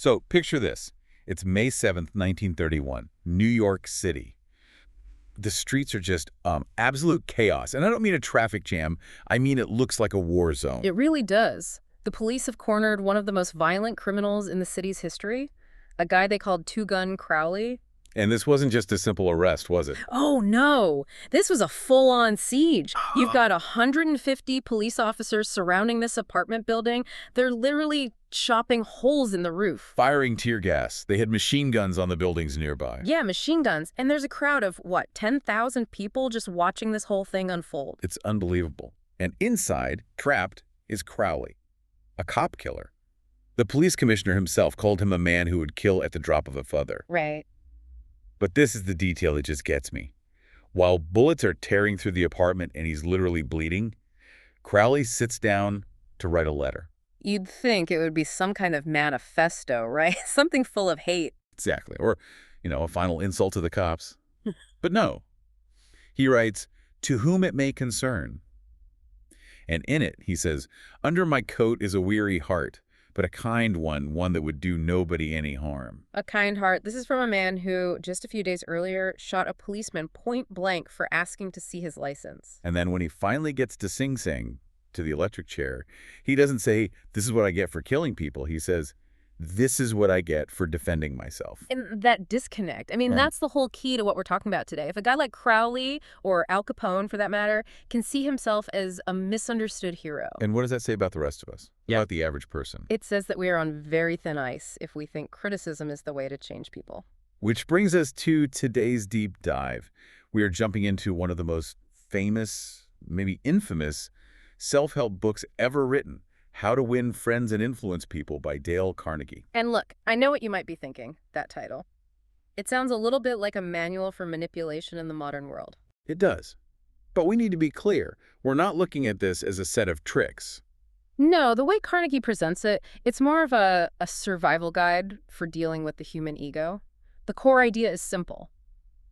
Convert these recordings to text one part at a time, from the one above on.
So picture this. It's May 7th, 1931, New York City. The streets are just absolute chaos. And I don't mean a traffic jam. I mean it looks like a war zone. It really does. The police have cornered one of the most violent criminals in the city's history, a guy they called Two-Gun Crowley. And this wasn't just a simple arrest, was it? Oh, no. This was a full-on siege. You've got 150 police officers surrounding this apartment building. They're literally chopping holes in the roof. Firing tear gas. They had machine guns on the buildings nearby. Yeah, machine guns. And there's a crowd of, what, 10,000 people just watching this whole thing unfold. It's unbelievable. And inside, trapped, is Crowley, a cop killer. The police commissioner himself called him a man who would kill at the drop of a feather. Right. But this is the detail that just gets me. While bullets are tearing through the apartment and he's literally bleeding, Crowley sits down to write a letter. You'd think it would be some kind of manifesto, right? Something full of hate. Exactly. Or, a final insult to the cops. But no. He writes, "To whom it may concern." And in it, he says, "Under my coat is a weary heart, but a kind one that would do nobody any harm." A kind heart. This is from a man who, just a few days earlier, shot a policeman point blank for asking to see his license. And then when he finally gets to Sing Sing, to the electric chair, he doesn't say, "This is what I get for killing people." He says, "This is what I get for defending myself." And that disconnect, I mean, that's the whole key to what we're talking about today. If a guy like Crowley, or Al Capone for that matter, can see himself as a misunderstood hero. And what does that say about the rest of us? Yeah. About the average person? It says that we are on very thin ice if we think criticism is the way to change people. Which brings us to today's deep dive. We are jumping into one of the most famous, maybe infamous, self-help books ever written, How to Win Friends and Influence People by Dale Carnegie. And look, I know what you might be thinking, that title. It sounds a little bit like a manual for manipulation in the modern world. It does. But we need to be clear. We're not looking at this as a set of tricks. No, the way Carnegie presents it, it's more of a survival guide for dealing with the human ego. The core idea is simple.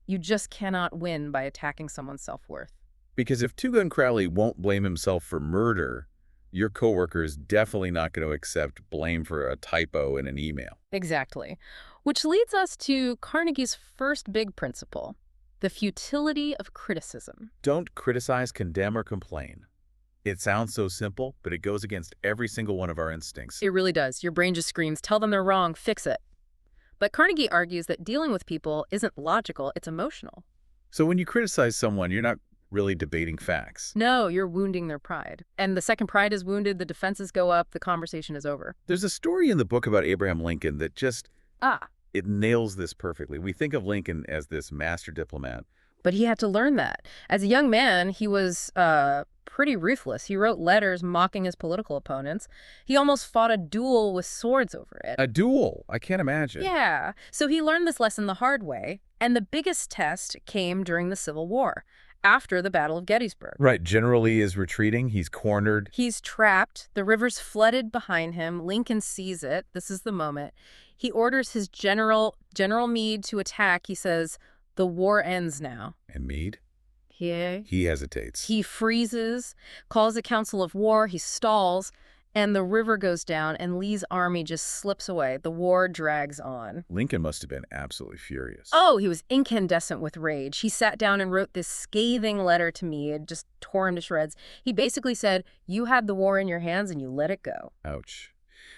You just cannot win by attacking someone's self-worth. Because if Two-Gun Crowley won't blame himself for murder, your coworker is definitely not going to accept blame for a typo in an email. Exactly. Which leads us to Carnegie's first big principle, the futility of criticism. Don't criticize, condemn, or complain. It sounds so simple, but it goes against every single one of our instincts. It really does. Your brain just screams, tell them they're wrong, fix it. But Carnegie argues that dealing with people isn't logical, it's emotional. So when you criticize someone, you're not really debating facts. No, you're wounding their pride. And the second pride is wounded, the defenses go up, the conversation is over. There's a story in the book about Abraham Lincoln that just, it nails this perfectly. We think of Lincoln as this master diplomat. But he had to learn that. As a young man, he was pretty ruthless. He wrote letters mocking his political opponents. He almost fought a duel with swords over it. A duel? I can't imagine. Yeah. So he learned this lesson the hard way. And the biggest test came during the Civil War, after the Battle of Gettysburg. Right. General Lee is retreating. He's cornered. He's trapped. The river's flooded behind him. Lincoln sees it. This is the moment. He orders his General Meade to attack. He says, "The war ends now." And Meade? He hesitates. He freezes, calls a council of war, he stalls, and the river goes down, and Lee's army just slips away. The war drags on. Lincoln must have been absolutely furious. Oh, he was incandescent with rage. He sat down and wrote this scathing letter to Meade, just tore him to shreds. He basically said, you had the war in your hands and you let it go. Ouch.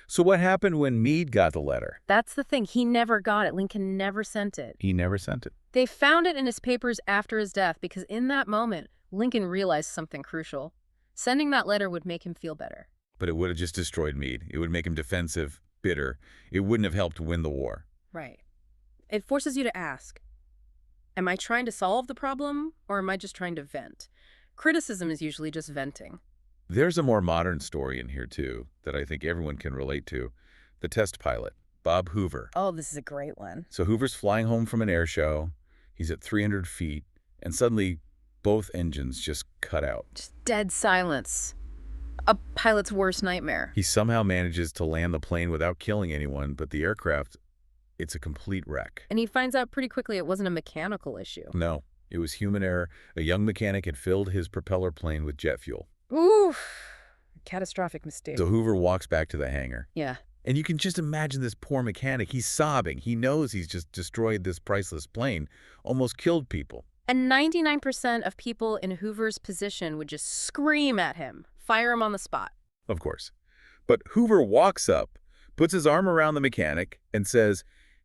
So what happened when Meade got the letter? That's the thing. He never got it. Lincoln never sent it. He never sent it. They found it in his papers after his death because in that moment, Lincoln realized something crucial. Sending that letter would make him feel better. But it would have just destroyed Meade. It would make him defensive, bitter. It wouldn't have helped win the war. Right. It forces you to ask, am I trying to solve the problem or am I just trying to vent? Criticism is usually just venting. There's a more modern story in here, too, that I think everyone can relate to. The test pilot, Bob Hoover. Oh, this is a great one. So Hoover's flying home from an air show. He's at 300 feet, and suddenly both engines just cut out. Just dead silence. A pilot's worst nightmare. He somehow manages to land the plane without killing anyone, but the aircraft, it's a complete wreck. And he finds out pretty quickly it wasn't a mechanical issue. No, it was human error. A young mechanic had filled his propeller plane with jet fuel. Oof. Catastrophic mistake. So Hoover walks back to the hangar. Yeah. And you can just imagine this poor mechanic. He's sobbing. He knows he's just destroyed this priceless plane, almost killed people. And 99% of people in Hoover's position would just scream at him, fire him on the spot. Of course. But Hoover walks up, puts his arm around the mechanic, and says,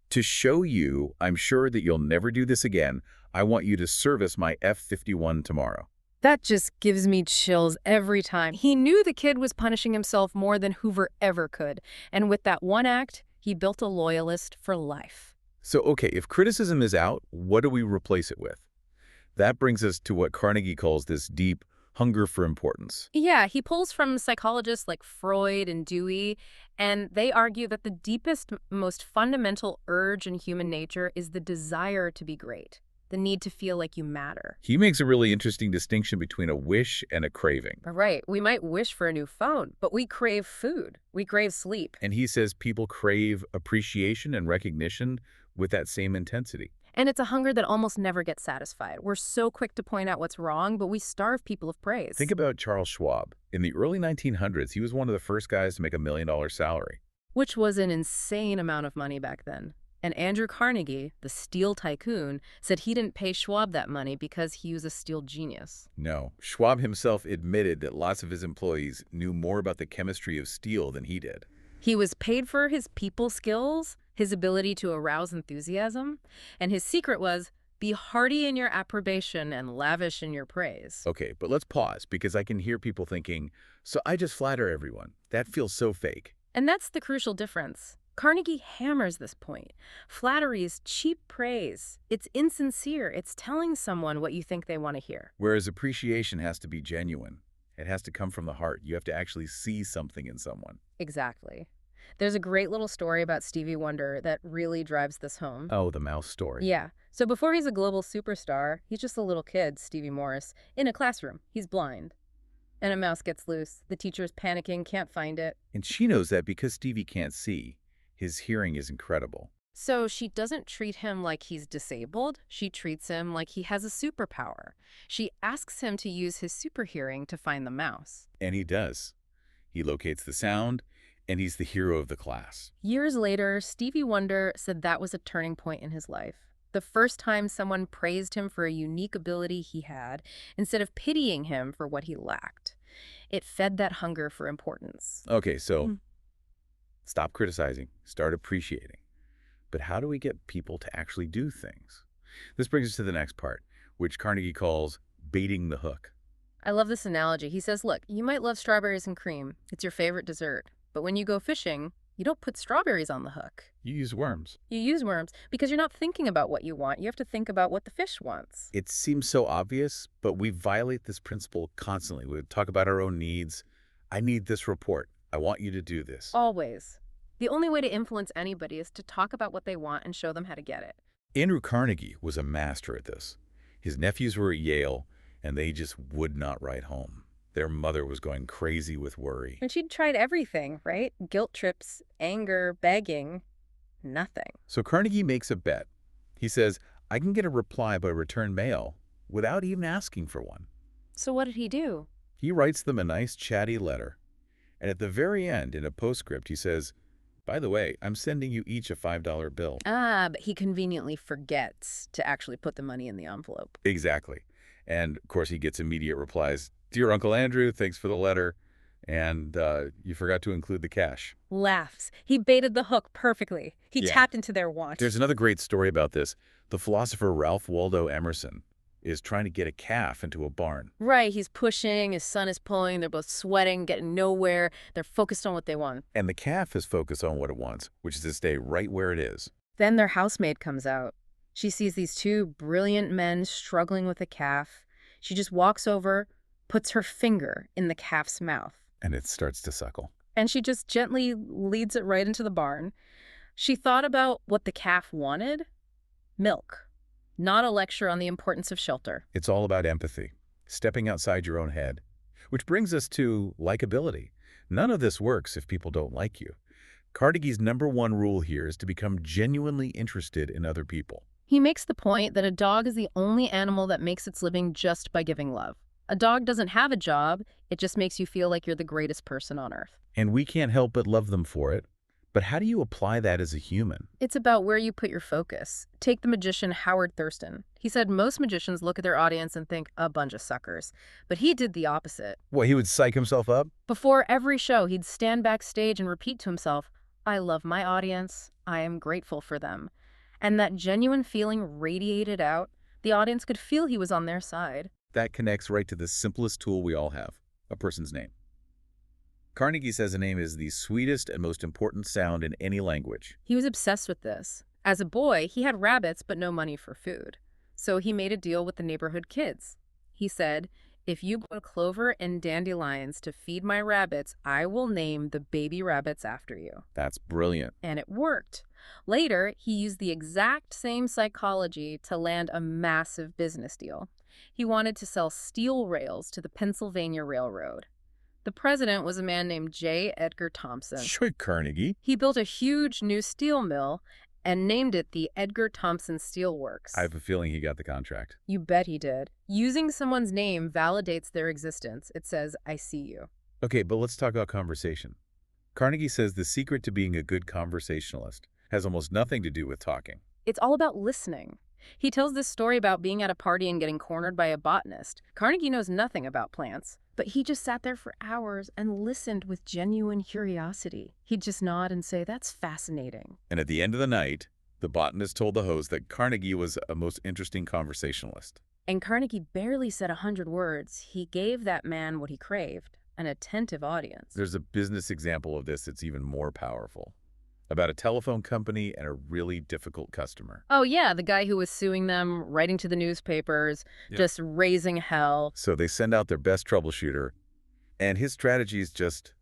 "To show you I'm sure that you'll never do this again, I want you to service my F-51 tomorrow." That just gives me chills every time. He knew the kid was punishing himself more than Hoover ever could. And with that one act, he built a loyalist for life. So, okay, if criticism is out, what do we replace it with? That brings us to what Carnegie calls this deep hunger for importance. Yeah, he pulls from psychologists like Freud and Dewey, and they argue that the deepest, most fundamental urge in human nature is the desire to be great, the need to feel like you matter. He makes a really interesting distinction between a wish and a craving. Right, we might wish for a new phone, but we crave food, we crave sleep. And he says people crave appreciation and recognition with that same intensity. And it's a hunger that almost never gets satisfied. We're so quick to point out what's wrong, but we starve people of praise. Think about Charles Schwab. In the early 1900s, he was one of the first guys to make $1 million salary. Which was an insane amount of money back then. And Andrew Carnegie, the steel tycoon, said he didn't pay Schwab that money because he was a steel genius. No, Schwab himself admitted that lots of his employees knew more about the chemistry of steel than he did. He was paid for his people skills, his ability to arouse enthusiasm, and his secret was, be hearty in your approbation and lavish in your praise. Okay, but let's pause because I can hear people thinking, so I just flatter everyone. That feels so fake. And that's the crucial difference. Carnegie hammers this point. Flattery is cheap praise. It's insincere. It's telling someone what you think they want to hear. Whereas appreciation has to be genuine. It has to come from the heart. You have to actually see something in someone. Exactly. There's a great little story about Stevie Wonder that really drives this home. Oh, the mouse story. Yeah. So before he's a global superstar, he's just a little kid, Stevie Morris, in a classroom. He's blind. And a mouse gets loose. The teacher's panicking, can't find it. And she knows that because Stevie can't see, his hearing is incredible. So she doesn't treat him like he's disabled. She treats him like he has a superpower. She asks him to use his super hearing to find the mouse. And he does. He locates the sound, and he's the hero of the class. Years later, Stevie Wonder said that was a turning point in his life. The first time someone praised him for a unique ability he had, instead of pitying him for what he lacked. It fed that hunger for importance. Okay, so stop criticizing, start appreciating. But how do we get people to actually do things? This brings us to the next part, which Carnegie calls baiting the hook. I love this analogy. He says, look, you might love strawberries and cream. It's your favorite dessert. But when you go fishing, you don't put strawberries on the hook. You use worms. You use worms because you're not thinking about what you want. You have to think about what the fish wants. It seems so obvious, but we violate this principle constantly. We talk about our own needs. I need this report. I want you to do this. Always. The only way to influence anybody is to talk about what they want and show them how to get it. Andrew Carnegie was a master at this. His nephews were at Yale, and they just would not write home. Their mother was going crazy with worry. And she'd tried everything, right? Guilt trips, anger, begging. Nothing. So Carnegie makes a bet. He says, I can get a reply by return mail without even asking for one. So what did he do? He writes them a nice chatty letter. And at the very end, in a postscript, he says, by the way, I'm sending you each a $5 bill. But he conveniently forgets to actually put the money in the envelope. Exactly. And, of course, he gets immediate replies. Dear Uncle Andrew, thanks for the letter. And you forgot to include the cash. Laughs. He baited the hook perfectly. He tapped into their want. There's another great story about this. The philosopher Ralph Waldo Emerson is trying to get a calf into a barn. Right, he's pushing, his son is pulling, they're both sweating, getting nowhere. They're focused on what they want. And the calf is focused on what it wants, which is to stay right where it is. Then their housemaid comes out. She sees these two brilliant men struggling with a calf. She just walks over, puts her finger in the calf's mouth. And it starts to suckle. And she just gently leads it right into the barn. She thought about what the calf wanted. Milk. Not a lecture on the importance of shelter. It's all about empathy, stepping outside your own head. Which brings us to likability. None of this works if people don't like you. Carnegie's #1 rule here is to become genuinely interested in other people. He makes the point that a dog is the only animal that makes its living just by giving love. A dog doesn't have a job, it just makes you feel like you're the greatest person on earth. And we can't help but love them for it. But how do you apply that as a human? It's about where you put your focus. Take the magician Howard Thurston. He said most magicians look at their audience and think, a bunch of suckers. But he did the opposite. What, he would psych himself up? Before every show, he'd stand backstage and repeat to himself, I love my audience. I am grateful for them. And that genuine feeling radiated out. The audience could feel he was on their side. That connects right to the simplest tool we all have, a person's name. Carnegie says a name is the sweetest and most important sound in any language. He was obsessed with this. As a boy, he had rabbits but no money for food. So he made a deal with the neighborhood kids. He said, if you grow clover and dandelions to feed my rabbits, I will name the baby rabbits after you. That's brilliant. And it worked. Later, he used the exact same psychology to land a massive business deal. He wanted to sell steel rails to the Pennsylvania Railroad. The president was a man named J. Edgar Thompson. Sure, Carnegie. He built a huge new steel mill and named it the Edgar Thompson Steel Works. I have a feeling he got the contract. You bet he did. Using someone's name validates their existence. It says, I see you. Okay, but let's talk about conversation. Carnegie says the secret to being a good conversationalist has almost nothing to do with talking. It's all about listening. He tells this story about being at a party and getting cornered by a botanist. Carnegie knows nothing about plants, but he just sat there for hours and listened with genuine curiosity. He'd just nod and say, that's fascinating. And at the end of the night, the botanist told the host that Carnegie was a most interesting conversationalist. And Carnegie barely said 100 words. He gave that man what he craved, an attentive audience. There's a business example of this that's even more powerful. About a telephone company and a really difficult customer. Oh, yeah, the guy who was suing them, writing to the newspapers, just raising hell. So they send out their best troubleshooter, and his strategy is just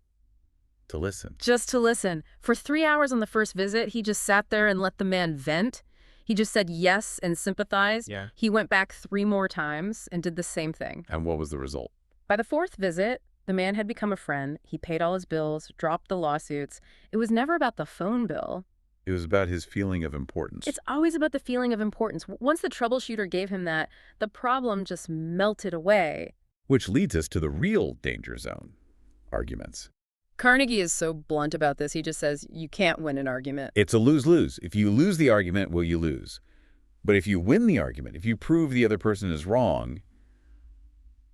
to listen. Just to listen. For 3 hours on the first visit, he just sat there and let the man vent. He just said yes and sympathized. Yeah. He went back 3 more times and did the same thing. And what was the result? By the 4th visit, the man had become a friend. He paid all his bills, dropped the lawsuits. It was never about the phone bill. It was about his feeling of importance. It's always about the feeling of importance. Once the troubleshooter gave him that, the problem just melted away. Which leads us to the real danger zone, arguments. Carnegie is so blunt about this. He just says, you can't win an argument. It's a lose-lose. If you lose the argument, well, you lose. But if you win the argument, if you prove the other person is wrong,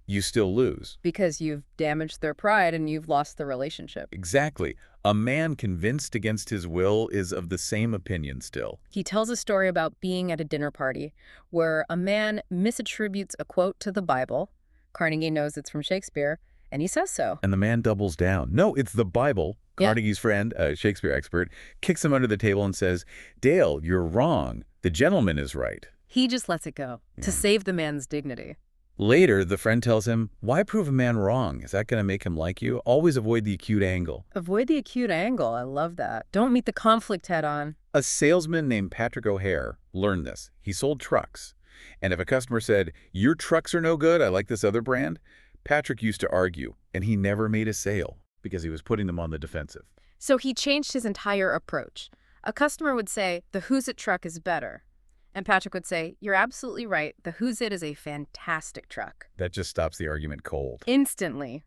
you still lose. Because you've damaged their pride and you've lost the relationship. Exactly. A man convinced against his will is of the same opinion still. He tells a story about being at a dinner party where a man misattributes a quote to the Bible. Carnegie knows it's from Shakespeare, and he says so. And the man doubles down. No, it's the Bible. Carnegie's friend, a Shakespeare expert, kicks him under the table and says, Dale, you're wrong. The gentleman is right. He just lets it go to save the man's dignity. Later, the friend tells him, why prove a man wrong? Is that going to make him like you? Always avoid the acute angle. Avoid the acute angle. I love that. Don't meet the conflict head on. A salesman named Patrick O'Hare learned this. He sold trucks. And if a customer said, your trucks are no good, I like this other brand, Patrick used to argue, and he never made a sale because he was putting them on the defensive. So he changed his entire approach. A customer would say, the Who's It truck is better. And Patrick would say, you're absolutely right. The Who's It is a fantastic truck. That just stops the argument cold. Instantly.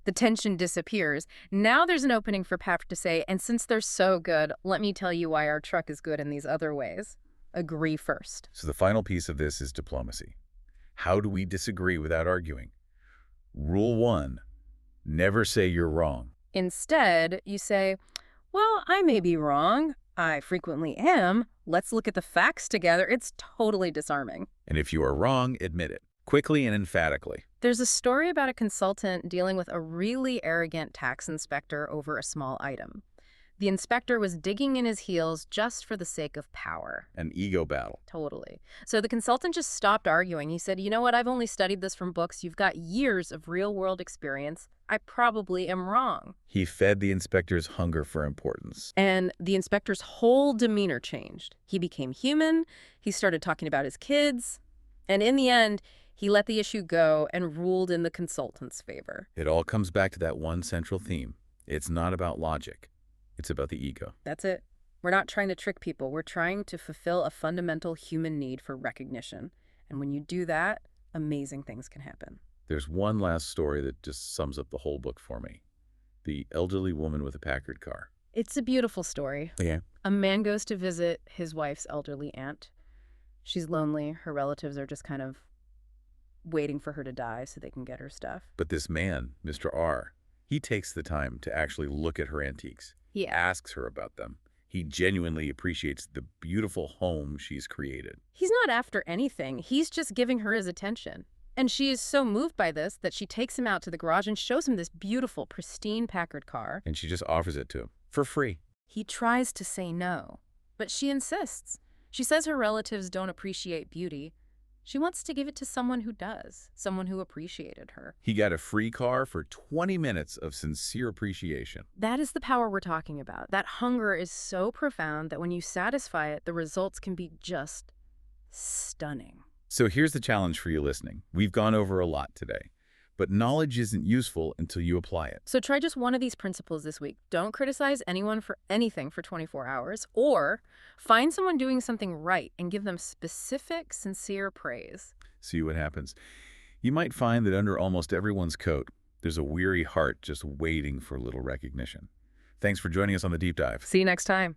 The tension disappears. Now there's an opening for Patrick to say, and since they're so good, let me tell you why our truck is good in these other ways. Agree first. So the final piece of this is diplomacy. How do we disagree without arguing? Rule 1, never say you're wrong. Instead, you say, well, I may be wrong. I frequently am. Let's look at the facts together. It's totally disarming. And if you are wrong, admit it, quickly and emphatically. There's a story about a consultant dealing with a really arrogant tax inspector over a small item. The inspector was digging in his heels just for the sake of power. An ego battle. Totally. So the consultant just stopped arguing. He said, you know what, I've only studied this from books. You've got years of real-world experience. I probably am wrong. He fed the inspector's hunger for importance. And the inspector's whole demeanor changed. He became human. He started talking about his kids. And in the end, he let the issue go and ruled in the consultant's favor. It all comes back to that one central theme. It's not about logic. It's about the ego. That's it. We're not trying to trick people. We're trying to fulfill a fundamental human need for recognition. And when you do that, amazing things can happen. There's one last story that just sums up the whole book for me. The elderly woman with a Packard car. It's a beautiful story. Yeah. A man goes to visit his wife's elderly aunt. She's lonely. Her relatives are just kind of waiting for her to die so they can get her stuff. But this man, Mr. R, he takes the time to actually look at her antiques. He asks her about them. He genuinely appreciates the beautiful home she's created. He's not after anything. He's just giving her his attention. And she is so moved by this that she takes him out to the garage and shows him this beautiful, pristine Packard car. And she just offers it to him for free. He tries to say no, but she insists. She says her relatives don't appreciate beauty. She wants to give it to someone who does, someone who appreciated her. He got a free car for 20 minutes of sincere appreciation. That is the power we're talking about. That hunger is so profound that when you satisfy it, the results can be just stunning. So here's the challenge for you listening. We've gone over a lot today, but knowledge isn't useful until you apply it. So try just one of these principles this week. Don't criticize anyone for anything for 24 hours, or find someone doing something right and give them specific, sincere praise. See what happens. You might find that under almost everyone's coat, there's a weary heart just waiting for a little recognition. Thanks for joining us on the Deep Dive. See you next time.